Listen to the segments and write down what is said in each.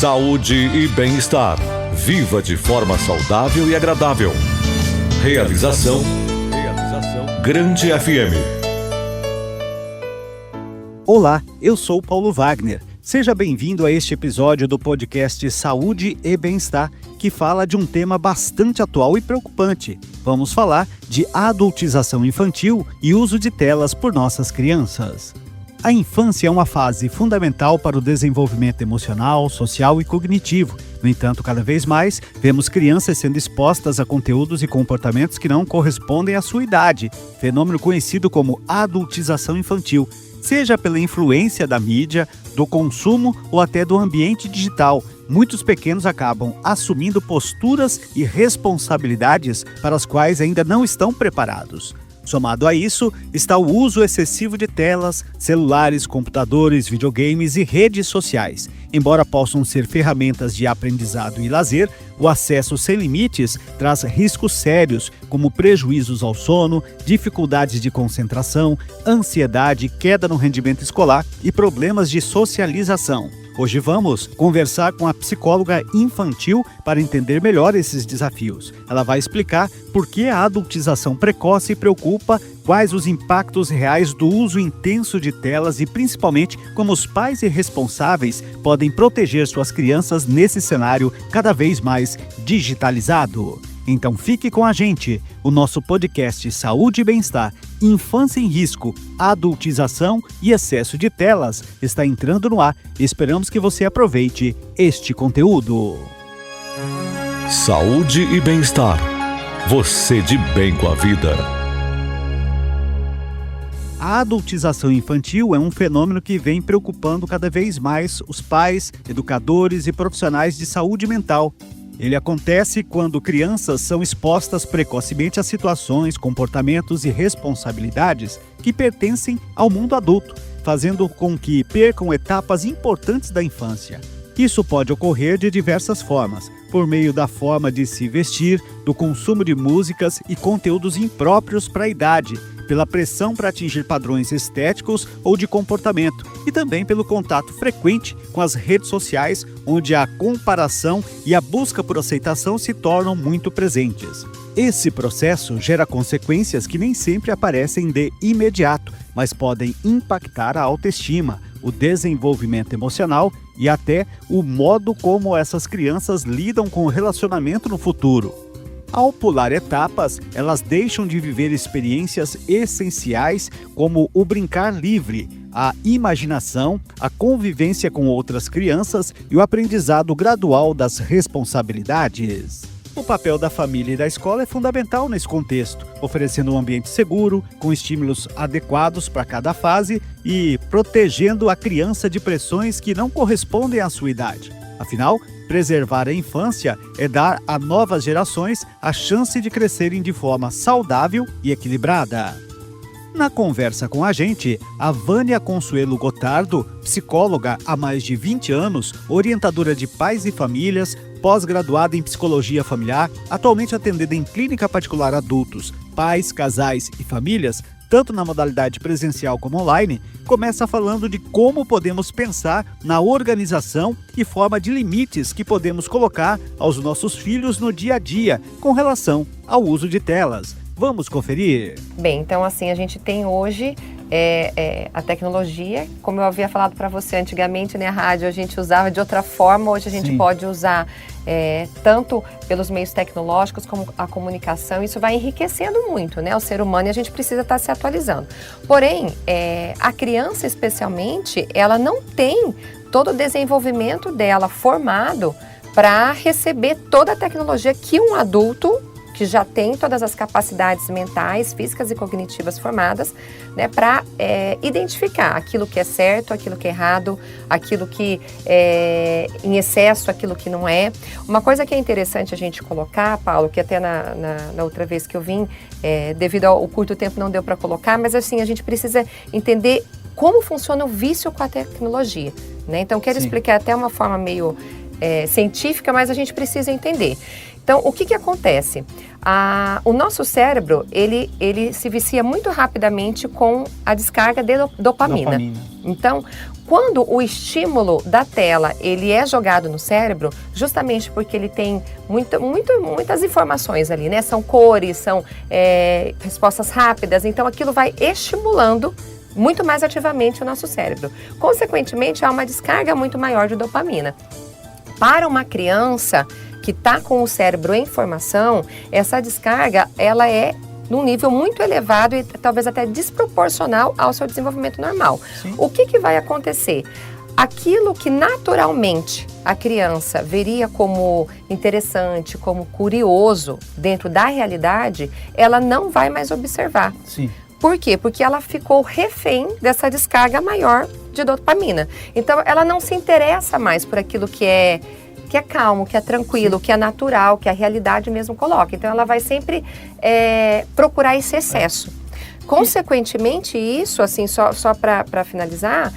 Saúde e bem-estar. Viva de forma saudável e agradável. Realização Grande FM. Olá, eu sou Paulo Wagner. Seja bem-vindo a este episódio do podcast Saúde e Bem-Estar, que fala de um tema bastante atual e preocupante. Vamos falar de adultização infantil e uso de telas por nossas crianças. A infância é uma fase fundamental para o desenvolvimento emocional, social e cognitivo. No entanto, cada vez mais, vemos crianças sendo expostas a conteúdos e comportamentos que não correspondem à sua idade, fenômeno conhecido como adultização infantil, seja pela influência da mídia, do consumo ou até do ambiente digital. Muitos pequenos acabam assumindo posturas e responsabilidades para as quais ainda não estão preparados. Somado a isso, está o uso excessivo de telas, celulares, computadores, videogames e redes sociais. Embora possam ser ferramentas de aprendizado e lazer, o acesso sem limites traz riscos sérios, como prejuízos ao sono, dificuldades de concentração, ansiedade, queda no rendimento escolar e problemas de socialização. Hoje vamos conversar com a psicóloga infantil para entender melhor esses desafios. Ela vai explicar por que a adultização precoce preocupa, quais os impactos reais do uso intenso de telas e principalmente como os pais e responsáveis podem proteger suas crianças nesse cenário cada vez mais digitalizado. Então fique com a gente, o nosso podcast Saúde e Bem-Estar, Infância em Risco, Adultização e Excesso de Telas está entrando no ar e esperamos que você aproveite este conteúdo. Saúde e bem-estar. Você de bem com a vida. A adultização infantil é um fenômeno que vem preocupando cada vez mais os pais, educadores e profissionais de saúde mental. Ele acontece quando crianças são expostas precocemente a situações, comportamentos e responsabilidades que pertencem ao mundo adulto, fazendo com que percam etapas importantes da infância. Isso pode ocorrer de diversas formas, por meio da forma de se vestir, do consumo de músicas e conteúdos impróprios para a idade, pela pressão para atingir padrões estéticos ou de comportamento e também pelo contato frequente com as redes sociais, onde a comparação e a busca por aceitação se tornam muito presentes. Esse processo gera consequências que nem sempre aparecem de imediato, mas podem impactar a autoestima, o desenvolvimento emocional e até o modo como essas crianças lidam com o relacionamento no futuro. Ao pular etapas, elas deixam de viver experiências essenciais como o brincar livre, a imaginação, a convivência com outras crianças e o aprendizado gradual das responsabilidades. O papel da família e da escola é fundamental nesse contexto, oferecendo um ambiente seguro, com estímulos adequados para cada fase e protegendo a criança de pressões que não correspondem à sua idade. Afinal, preservar a infância é dar a novas gerações a chance de crescerem de forma saudável e equilibrada. Na conversa com a gente, a Vânia Consuelo Gotardo, psicóloga há mais de 20 anos, orientadora de pais e famílias, pós-graduada em psicologia familiar, atualmente atendendo em clínica particular adultos, pais, casais e famílias, tanto na modalidade presencial como online, começa falando de como podemos pensar na organização e forma de limites que podemos colocar aos nossos filhos no dia a dia com relação ao uso de telas. Vamos conferir? Bem, então assim, a gente tem hoje a tecnologia, como eu havia falado para você antigamente, né, a rádio a gente usava de outra forma, hoje a gente pode usar tanto pelos meios tecnológicos como a comunicação, isso vai enriquecendo muito, né, o ser humano e a gente precisa estar se atualizando. Porém, a criança especialmente, ela não tem todo o desenvolvimento dela formado para receber toda a tecnologia que um adulto que já tem todas as capacidades mentais, físicas e cognitivas formadas, né, para identificar aquilo que é certo, aquilo que é errado, aquilo que é em excesso, aquilo que não é. Uma coisa que é interessante a gente colocar, Paulo, que até na outra vez que eu vim, devido ao curto tempo não deu para colocar, mas assim, a gente precisa entender como funciona o vício com a tecnologia, né? Então, quero explicar até uma forma meio científica, mas a gente precisa entender. Então, o que acontece? O nosso cérebro, ele se vicia muito rapidamente com a descarga de dopamina. Então, quando o estímulo da tela, ele é jogado no cérebro, justamente porque ele tem muitas informações ali, né? São cores, são respostas rápidas, então aquilo vai estimulando muito mais ativamente o nosso cérebro. Consequentemente, há uma descarga muito maior de dopamina. Para uma criança que está com o cérebro em formação, essa descarga, ela é num nível muito elevado e talvez até desproporcional ao seu desenvolvimento normal. Sim. O que vai acontecer? Aquilo que naturalmente a criança veria como interessante, como curioso dentro da realidade, ela não vai mais observar. Sim. Por quê? Porque ela ficou refém dessa descarga maior de dopamina. Então, ela não se interessa mais por aquilo que é calmo, que é tranquilo, que é natural, que a realidade mesmo coloca. Então, ela vai sempre procurar esse excesso. Consequentemente, isso, assim, só para finalizar,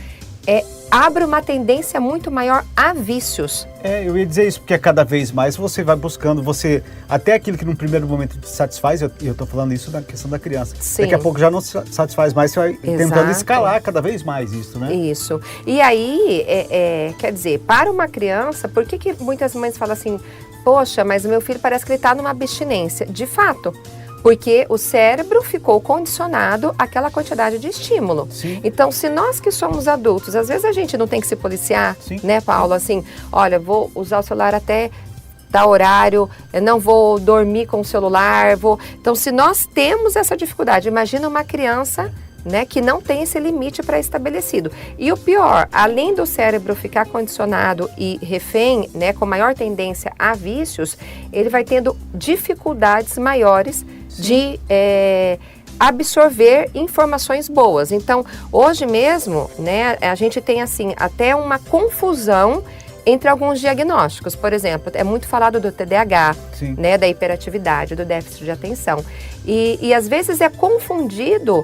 abre uma tendência muito maior a vícios. Eu ia dizer isso, porque cada vez mais você vai buscando, até aquilo que num primeiro momento te satisfaz, eu estou falando isso na questão da criança. Sim. Daqui a pouco já não se satisfaz mais, você vai tentando escalar cada vez mais isso, né? Isso. E aí, quer dizer, para uma criança, por que muitas mães falam assim, poxa, mas o meu filho parece que ele está numa abstinência? De fato, porque o cérebro ficou condicionado àquela quantidade de estímulo. Sim. Então, se nós que somos adultos, às vezes a gente não tem que se policiar, Sim. né, Paulo? Assim, olha, vou usar o celular até dar horário, eu não vou dormir com o celular, Então, se nós temos essa dificuldade, imagina uma criança, né, que não tem esse limite pré-estabelecido. E o pior, além do cérebro ficar condicionado e refém, né, com maior tendência a vícios, ele vai tendo dificuldades maiores de absorver informações boas. Então, hoje mesmo, né, a gente tem assim até uma confusão entre alguns diagnósticos. Por exemplo, é muito falado do TDAH, né, da hiperatividade, do déficit de atenção. E às vezes é confundido.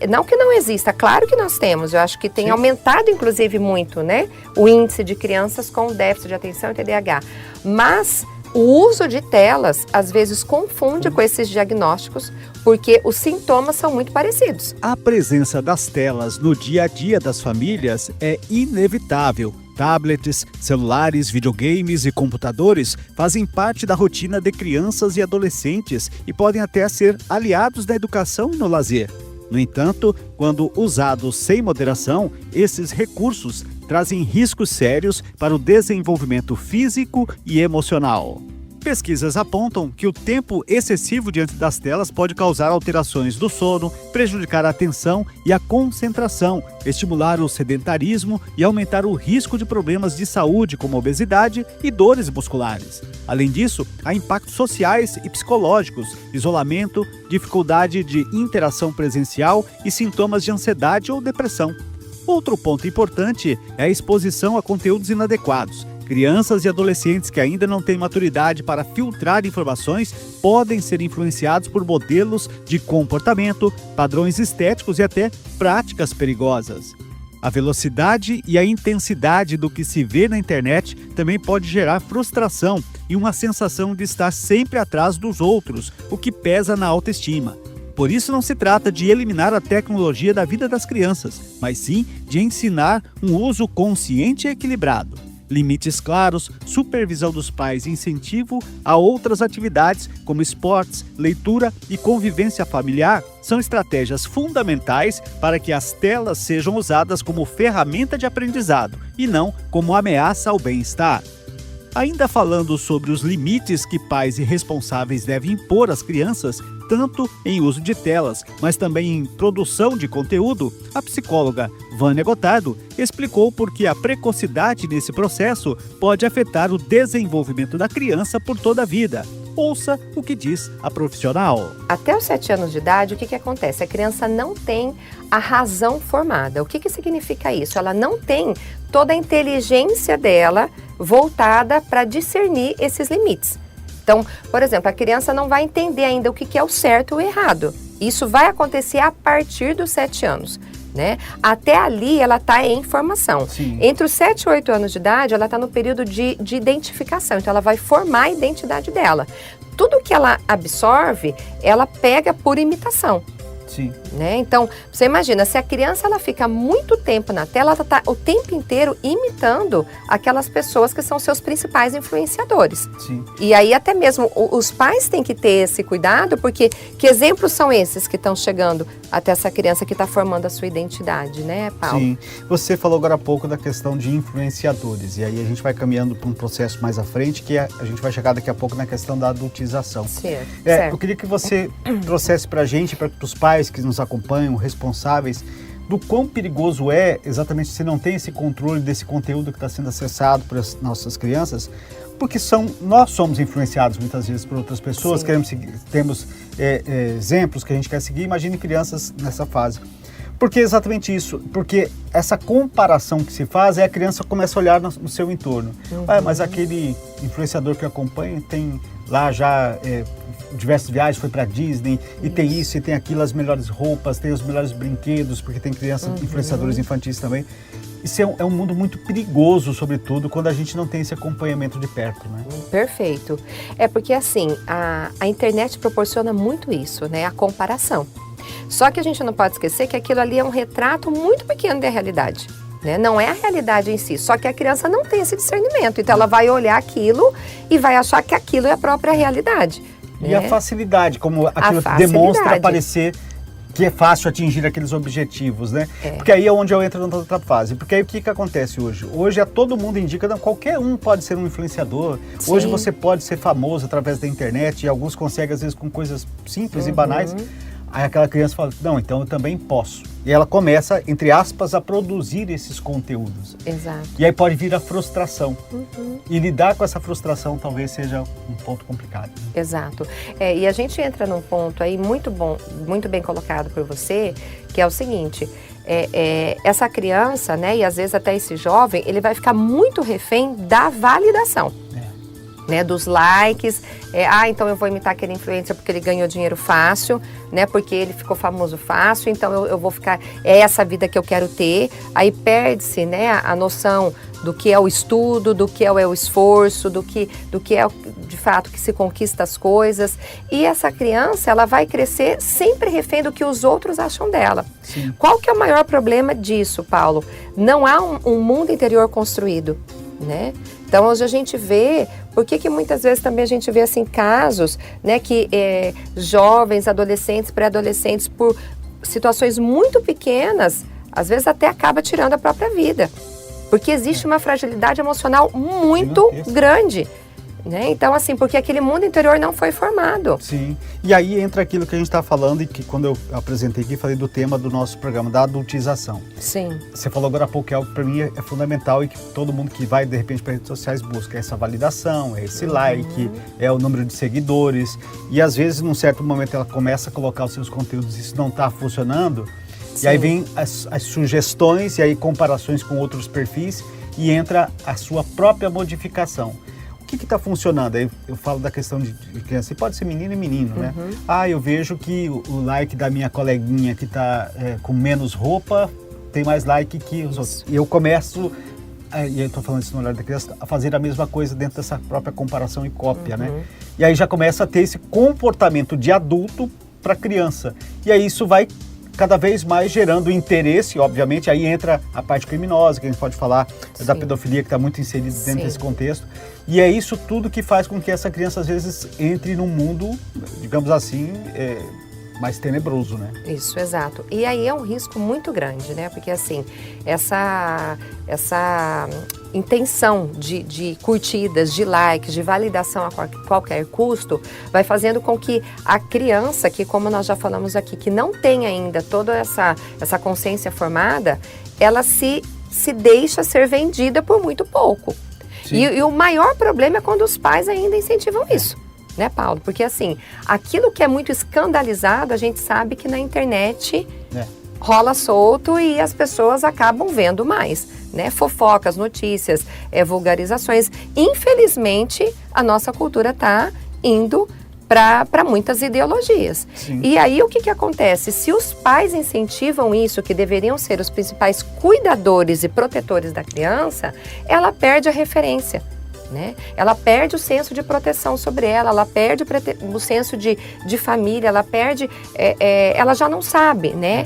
Não que não exista, claro que nós temos, eu acho que tem aumentado inclusive muito, né, o índice de crianças com déficit de atenção e TDAH, mas o uso de telas às vezes confunde com esses diagnósticos, porque os sintomas são muito parecidos. A presença das telas no dia a dia das famílias é inevitável. Tablets, celulares, videogames e computadores fazem parte da rotina de crianças e adolescentes e podem até ser aliados da educação e no lazer. No entanto, quando usados sem moderação, esses recursos trazem riscos sérios para o desenvolvimento físico e emocional. Pesquisas apontam que o tempo excessivo diante das telas pode causar alterações do sono, prejudicar a atenção e a concentração, estimular o sedentarismo e aumentar o risco de problemas de saúde como obesidade e dores musculares. Além disso, há impactos sociais e psicológicos, isolamento, dificuldade de interação presencial e sintomas de ansiedade ou depressão. Outro ponto importante é a exposição a conteúdos inadequados. Crianças e adolescentes que ainda não têm maturidade para filtrar informações podem ser influenciados por modelos de comportamento, padrões estéticos e até práticas perigosas. A velocidade e a intensidade do que se vê na internet também pode gerar frustração e uma sensação de estar sempre atrás dos outros, o que pesa na autoestima. Por isso não se trata de eliminar a tecnologia da vida das crianças, mas sim de ensinar um uso consciente e equilibrado. Limites claros, supervisão dos pais e incentivo a outras atividades como esportes, leitura e convivência familiar são estratégias fundamentais para que as telas sejam usadas como ferramenta de aprendizado e não como ameaça ao bem-estar. Ainda falando sobre os limites que pais e responsáveis devem impor às crianças, tanto em uso de telas, mas também em produção de conteúdo, a psicóloga Vânia Gotardo explicou por que a precocidade nesse processo pode afetar o desenvolvimento da criança por toda a vida. Ouça o que diz a profissional. Até os 7 anos de idade, o que acontece? A criança não tem a razão formada. O que significa isso? Ela não tem toda a inteligência dela voltada para discernir esses limites. Então, por exemplo, a criança não vai entender ainda o que é o certo ou o errado. Isso vai acontecer a partir dos 7 anos. né? Até ali ela está em formação. Sim. Entre os 7 e 8 anos de idade, ela está no período de identificação, então ela vai formar a identidade dela. Tudo que ela absorve, ela pega por imitação. Sim. Né? Então, você imagina, se a criança ela fica muito tempo na tela, ela está o tempo inteiro imitando aquelas pessoas que são seus principais influenciadores. Sim. E aí até mesmo os pais têm que ter esse cuidado, porque que exemplos são esses que estão chegando até essa criança que está formando a sua identidade, né, Paulo? Sim. Você falou agora há pouco da questão de influenciadores, e aí a gente vai caminhando para um processo mais à frente, que a gente vai chegar daqui a pouco na questão da adultização. Certo. Eu queria que você trouxesse para a gente, para os pais que nos acompanham, responsáveis, do quão perigoso é exatamente se não tem esse controle desse conteúdo que está sendo acessado por as nossas crianças, porque nós somos influenciados muitas vezes por outras pessoas, temos exemplos que a gente quer seguir, imagine crianças nessa fase. Porque é exatamente isso, porque essa comparação que se faz é a criança começa a olhar no seu entorno. Mas aquele influenciador que acompanha tem lá já diversas viagens, foi para Disney, e tem isso e tem aquilo, as melhores roupas, tem os melhores brinquedos, porque tem crianças, influenciadores infantis também. Isso é um mundo muito perigoso, sobretudo, quando a gente não tem esse acompanhamento de perto, né? Perfeito. É porque, assim, a internet proporciona muito isso, né? A comparação. Só que a gente não pode esquecer que aquilo ali é um retrato muito pequeno da realidade, né? Não é a realidade em si, só que a criança não tem esse discernimento. Então ela vai olhar aquilo e vai achar que aquilo é a própria realidade. E a facilidade, como aquilo demonstra aparecer que é fácil atingir aqueles objetivos, né? Porque aí é onde eu entro na outra fase. Porque aí o que acontece hoje? Hoje todo mundo indica, não, qualquer um pode ser um influenciador. Sim. Hoje você pode ser famoso através da internet, e alguns conseguem às vezes com coisas simples e banais. Aí aquela criança fala, não, então eu também posso. E ela começa, entre aspas, a produzir esses conteúdos. Exato. E aí pode vir a frustração. E lidar com essa frustração talvez seja um ponto complicado. Exato. E a gente entra num ponto aí muito bom, muito bem colocado por você, que é o seguinte, essa criança, né, e às vezes até esse jovem, ele vai ficar muito refém da validação. Né, dos likes, então eu vou imitar aquele influencer porque ele ganhou dinheiro fácil, né, porque ele ficou famoso fácil, então eu vou ficar, é essa vida que eu quero ter. Aí perde-se, né, a noção do que é o estudo, do que é o esforço, do que é de fato que se conquista as coisas. E essa criança, ela vai crescer sempre refém do que os outros acham dela. Sim. Qual que é o maior problema disso, Paulo? Não há um mundo interior construído, né? Então hoje a gente vê, por que muitas vezes também a gente vê assim casos, né, que jovens, adolescentes, pré-adolescentes, por situações muito pequenas, às vezes até acaba tirando a própria vida, porque existe uma fragilidade emocional muito grande. Né? Então, assim, porque aquele mundo interior não foi formado. Sim, e aí entra aquilo que a gente está falando e que quando eu apresentei aqui, falei do tema do nosso programa, da adultização. Sim. Você falou agora há pouco que é algo que para mim é fundamental e que todo mundo que vai, de repente, para redes sociais busca essa validação, esse like, é o número de seguidores. E às vezes, num certo momento, ela começa a colocar os seus conteúdos e isso não está funcionando. Sim. E aí vem as sugestões e aí comparações com outros perfis e entra a sua própria modificação. O que está funcionando? Aí eu falo da questão de criança, pode ser menino e menino, né? Eu vejo que o like da minha coleguinha que está com menos roupa tem mais like que os outros. E eu começo, e eu estou falando isso no olhar da criança, a fazer a mesma coisa dentro dessa própria comparação e cópia, né? E aí já começa a ter esse comportamento de adulto para criança. E aí isso vai cada vez mais gerando interesse, obviamente, aí entra a parte criminosa, que a gente pode falar da pedofilia, que está muito inserida dentro desse contexto. E é isso tudo que faz com que essa criança, às vezes, entre num mundo, digamos assim, mais tenebroso, né? Isso, exato. E aí é um risco muito grande, né? Porque, assim, essa intenção de curtidas, de likes, de validação a qualquer custo, vai fazendo com que a criança, que como nós já falamos aqui, que não tem ainda toda essa consciência formada, ela se deixa ser vendida por muito pouco. E o maior problema é quando os pais ainda incentivam isso, né, Paulo? Porque, assim, aquilo que é muito escandalizado, a gente sabe que na internet rola solto e as pessoas acabam vendo mais, né? Fofocas, notícias, vulgarizações. Infelizmente, a nossa cultura está indo para muitas ideologias. Sim. E aí o que acontece? Se os pais incentivam isso, que deveriam ser os principais cuidadores e protetores da criança, ela perde a referência. Né? Ela perde o senso de proteção sobre ela perde o senso de família, ela perde, ela já não sabe, né?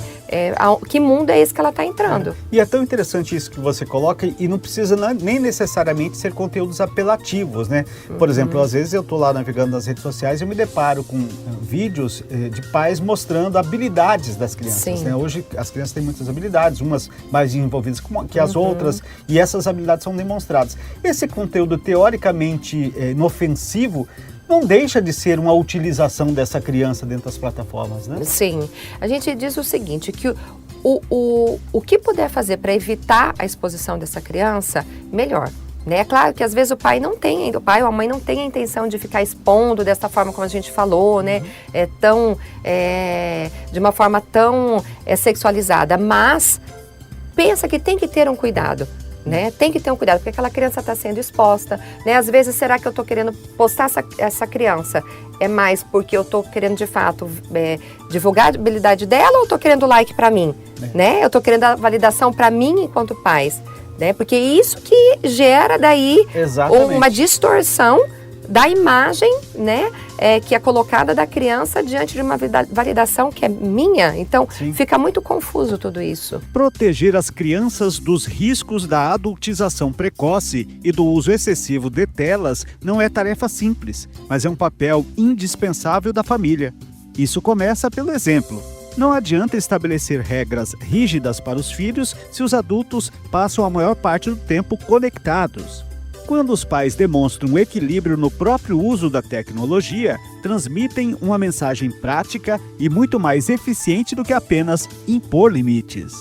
Que mundo é esse que ela está entrando. E é tão interessante isso que você coloca, e não precisa nem necessariamente ser conteúdos apelativos, né? Por exemplo, às vezes eu estou lá navegando nas redes sociais e eu me deparo com vídeos de pais mostrando habilidades das crianças, né? Hoje as crianças têm muitas habilidades, umas mais desenvolvidas que as outras, e essas habilidades são demonstradas. Esse conteúdo teoricamente inofensivo não deixa de ser uma utilização dessa criança dentro das plataformas, né? Sim. A gente diz o seguinte, que o que puder fazer para evitar a exposição dessa criança, melhor. Né? É claro que às vezes o pai ou a mãe não tem a intenção de ficar expondo dessa forma como a gente falou, né? De uma forma tão sexualizada, mas pensa que tem que ter um cuidado. Né? Tem que ter um cuidado, porque aquela criança está sendo exposta, né? Às vezes, será que eu estou querendo postar essa criança? É mais porque eu estou querendo, de fato, divulgar a habilidade dela, ou estou querendo like para mim? Né? Eu estou querendo a validação para mim enquanto pais, né? Porque isso que gera daí uma distorção da imagem, né, que é colocada da criança diante de uma validação que é minha. Então, fica muito confuso tudo isso. Proteger as crianças dos riscos da adultização precoce e do uso excessivo de telas não é tarefa simples, mas é um papel indispensável da família. Isso começa pelo exemplo. Não adianta estabelecer regras rígidas para os filhos se os adultos passam a maior parte do tempo conectados. Quando os pais demonstram um equilíbrio no próprio uso da tecnologia, transmitem uma mensagem prática e muito mais eficiente do que apenas impor limites.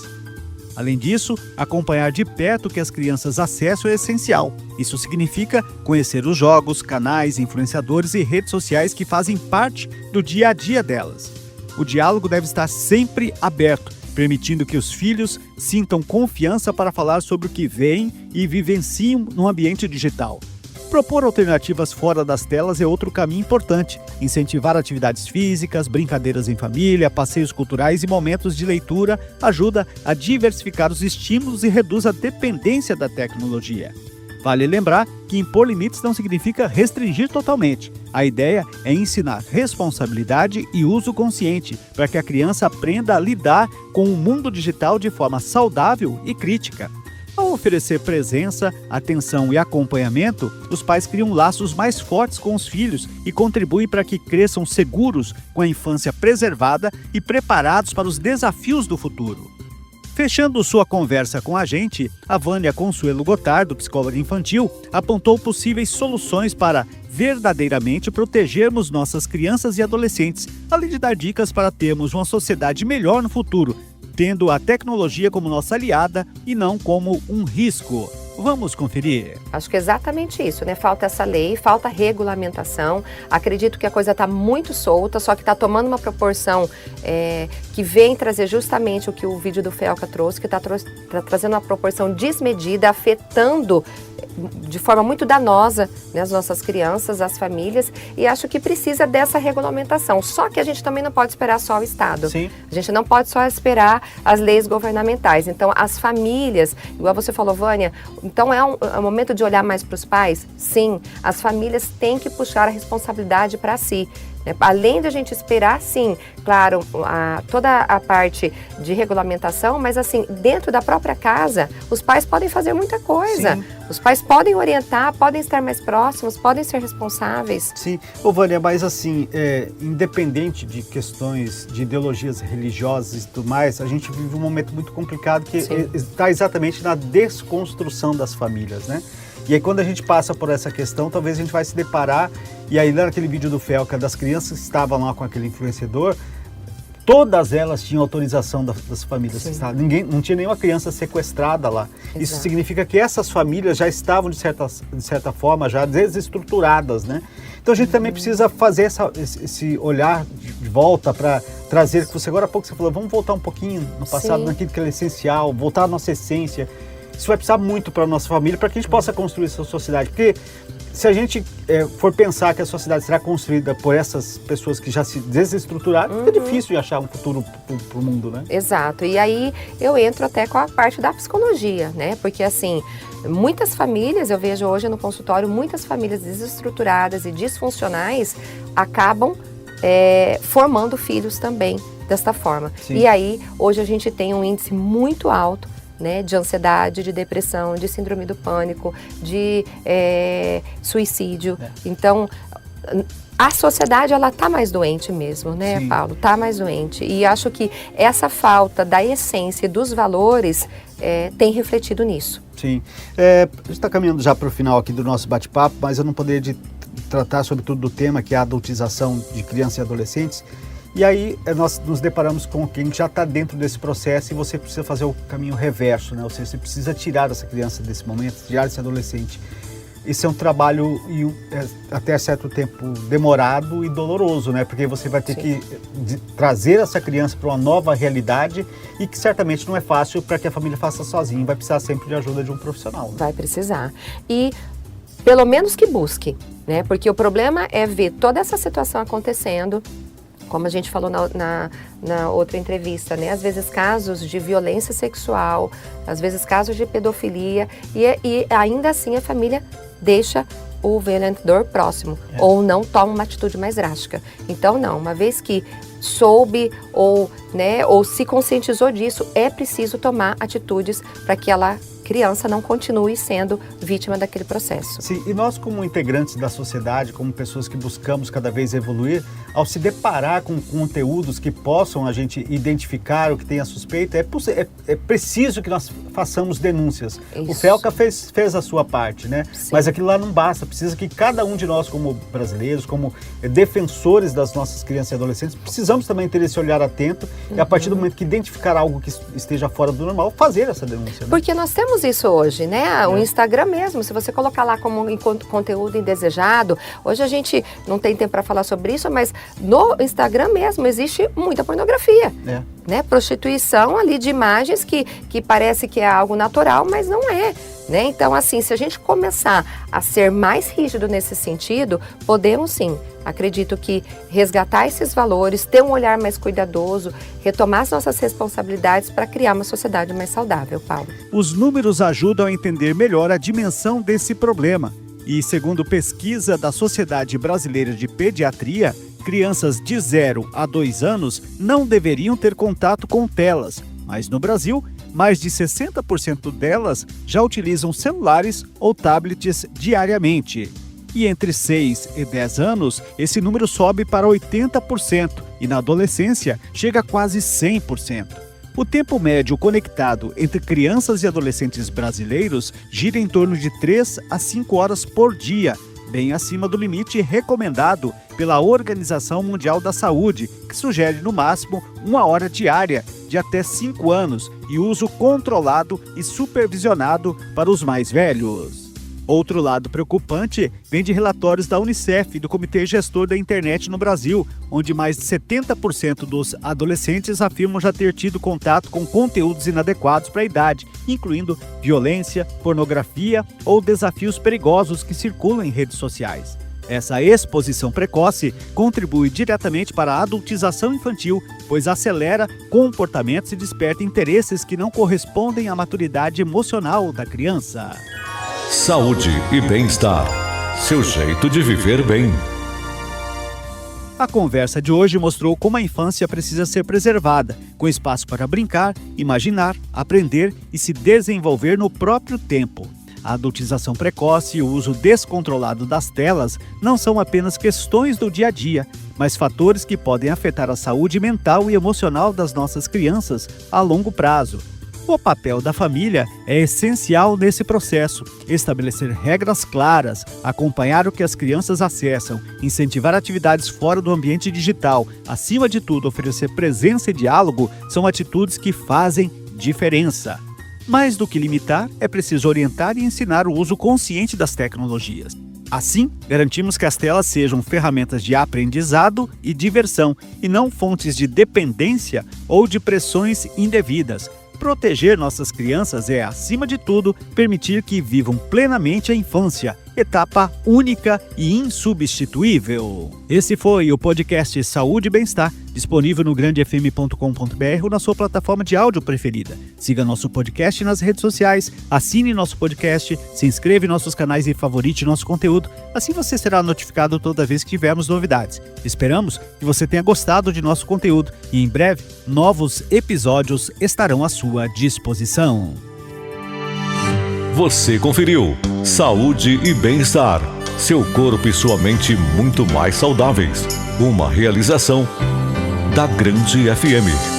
Além disso, acompanhar de perto o que as crianças acessam é essencial. Isso significa conhecer os jogos, canais, influenciadores e redes sociais que fazem parte do dia a dia delas. O diálogo deve estar sempre aberto, permitindo que os filhos sintam confiança para falar sobre o que veem e vivenciam no ambiente digital. Propor alternativas fora das telas é outro caminho importante. Incentivar atividades físicas, brincadeiras em família, passeios culturais e momentos de leitura ajuda a diversificar os estímulos e reduz a dependência da tecnologia. Vale lembrar que impor limites não significa restringir totalmente. A ideia é ensinar responsabilidade e uso consciente, para que a criança aprenda a lidar com o mundo digital de forma saudável e crítica. Ao oferecer presença, atenção e acompanhamento, os pais criam laços mais fortes com os filhos e contribuem para que cresçam seguros, com a infância preservada e preparados para os desafios do futuro. Fechando sua conversa com a gente, a Vânia Consuelo Gotardo, psicóloga infantil, apontou possíveis soluções para verdadeiramente protegermos nossas crianças e adolescentes, além de dar dicas para termos uma sociedade melhor no futuro, tendo a tecnologia como nossa aliada e não como um risco. Vamos conferir. Acho que é exatamente isso, né? Falta essa lei, falta regulamentação. Acredito que a coisa está muito solta, só que está tomando uma proporção que vem trazer justamente o que o vídeo do Felca trouxe, que está trazendo uma proporção desmedida, afetando de forma muito danosa, né, as nossas crianças, as famílias, e acho que precisa dessa regulamentação. Só que a gente também não pode esperar só o Estado. Sim. A gente não pode só esperar as leis governamentais. Então, as famílias, igual você falou, Vânia, então é um momento de olhar mais para os pais? Sim, as famílias têm que puxar a responsabilidade para si. Além de a gente esperar, sim, claro, toda a parte de regulamentação, mas assim, dentro da própria casa, os pais podem fazer muita coisa. Sim. Os pais podem orientar, podem estar mais próximos, podem ser responsáveis. Sim, Vânia, mas assim, independente de questões de ideologias religiosas e tudo mais, a gente vive um momento muito complicado que está exatamente na desconstrução das famílias, né? E aí quando a gente passa por essa questão, talvez a gente vai se deparar, e aí lá naquele vídeo do Felca, das crianças que estavam lá com aquele influenciador, todas elas tinham autorização das famílias. Não tinha nenhuma criança sequestrada lá. Exato. Isso significa que essas famílias já estavam, de certa forma, já desestruturadas, né? Então a gente também precisa fazer esse olhar de volta para trazer, que você agora há pouco você falou, vamos voltar um pouquinho no passado, naquilo que é essencial, voltar à nossa essência. isso vai precisar muito para a nossa família, para que a gente possa construir essa sociedade. Porque se a gente for pensar que a sociedade será construída por essas pessoas que já se desestruturaram, fica difícil de achar um futuro para o mundo, né? Exato. E aí eu entro até com a parte da psicologia, né? Porque assim, muitas famílias, eu vejo hoje no consultório, muitas famílias desestruturadas e disfuncionais acabam formando filhos também desta forma. Sim. E aí, hoje a gente tem um índice muito alto, né, de ansiedade, de depressão, de síndrome do pânico, de suicídio. Então, a sociedade, ela tá mais doente mesmo, né, Sim. Paulo? Tá mais doente. E acho que essa falta da essência e dos valores tem refletido nisso. Sim. A gente está caminhando já para o final aqui do nosso bate-papo, mas eu não poderia tratar sobretudo do tema que é a adultização de crianças e adolescentes. E aí nós nos deparamos com quem já está dentro desse processo e você precisa fazer o caminho reverso, né? Ou seja, você precisa tirar essa criança desse momento, tirar esse adolescente. Isso é um trabalho até certo tempo demorado e doloroso, né? Porque você vai ter Sim. que trazer essa criança para uma nova realidade e que certamente não é fácil para que a família faça sozinha, vai precisar sempre de ajuda de um profissional. Né? Vai precisar. E pelo menos que busque, né? Porque o problema é ver toda essa situação acontecendo, como a gente falou na outra entrevista, né? Às vezes casos de violência sexual, às vezes casos de pedofilia, e ainda assim a família deixa o violentador próximo, ou não toma uma atitude mais drástica. Então não, uma vez que soube ou se conscientizou disso, é preciso tomar atitudes para que a criança não continue sendo vítima daquele processo. Sim, e nós como integrantes da sociedade, como pessoas que buscamos cada vez evoluir, ao se deparar com conteúdos que possam a gente identificar o que tem a suspeita, é preciso que nós façamos denúncias. Isso. O FELCA fez a sua parte, né? Sim. Mas aquilo lá não basta, precisa que cada um de nós como brasileiros, como defensores das nossas crianças e adolescentes, precisamos também ter esse olhar atento e a partir do momento que identificar algo que esteja fora do normal, fazer essa denúncia. Né? Porque nós temos isso hoje, né? O Instagram mesmo, se você colocar lá como conteúdo indesejado, hoje a gente não tem tempo para falar sobre isso, mas no Instagram mesmo existe muita pornografia, né? Prostituição ali de imagens que parece que é algo natural, mas não é, né? Então, assim, se a gente começar a ser mais rígido nesse sentido, podemos sim, acredito que resgatar esses valores, ter um olhar mais cuidadoso, retomar as nossas responsabilidades para criar uma sociedade mais saudável, Paulo. Os números ajudam a entender melhor a dimensão desse problema. E, segundo pesquisa da Sociedade Brasileira de Pediatria, crianças de 0 a 2 anos não deveriam ter contato com telas, mas no Brasil, mais de 60% delas já utilizam celulares ou tablets diariamente. E entre 6 e 10 anos, esse número sobe para 80% e na adolescência chega a quase 100%. O tempo médio conectado entre crianças e adolescentes brasileiros gira em torno de 3 a 5 horas por dia, bem acima do limite recomendado pela Organização Mundial da Saúde, que sugere no máximo 1 hora diária de até 5 anos e uso controlado e supervisionado para os mais velhos. Outro lado preocupante vem de relatórios da Unicef e do Comitê Gestor da Internet no Brasil, onde mais de 70% dos adolescentes afirmam já ter tido contato com conteúdos inadequados para a idade, incluindo violência, pornografia ou desafios perigosos que circulam em redes sociais. Essa exposição precoce contribui diretamente para a adultização infantil, pois acelera comportamentos e desperta interesses que não correspondem à maturidade emocional da criança. Saúde e bem-estar. Seu jeito de viver bem. A conversa de hoje mostrou como a infância precisa ser preservada, com espaço para brincar, imaginar, aprender e se desenvolver no próprio tempo. A adultização precoce e o uso descontrolado das telas não são apenas questões do dia a dia, mas fatores que podem afetar a saúde mental e emocional das nossas crianças a longo prazo. O papel da família é essencial nesse processo. Estabelecer regras claras, acompanhar o que as crianças acessam, incentivar atividades fora do ambiente digital, acima de tudo, oferecer presença e diálogo são atitudes que fazem diferença. Mais do que limitar, é preciso orientar e ensinar o uso consciente das tecnologias. Assim, garantimos que as telas sejam ferramentas de aprendizado e diversão, e não fontes de dependência ou de pressões indevidas. Proteger nossas crianças é, acima de tudo, permitir que vivam plenamente a infância, etapa única e insubstituível. Esse foi o podcast Saúde e Bem-Estar, disponível no grandefm.com.br ou na sua plataforma de áudio preferida. Siga nosso podcast nas redes sociais, assine nosso podcast, se inscreva em nossos canais e favorite nosso conteúdo. Assim você será notificado toda vez que tivermos novidades. Esperamos que você tenha gostado de nosso conteúdo e em breve novos episódios estarão à sua disposição. Você conferiu Saúde e Bem-Estar. Seu corpo e sua mente muito mais saudáveis. Uma realização da Grande FM.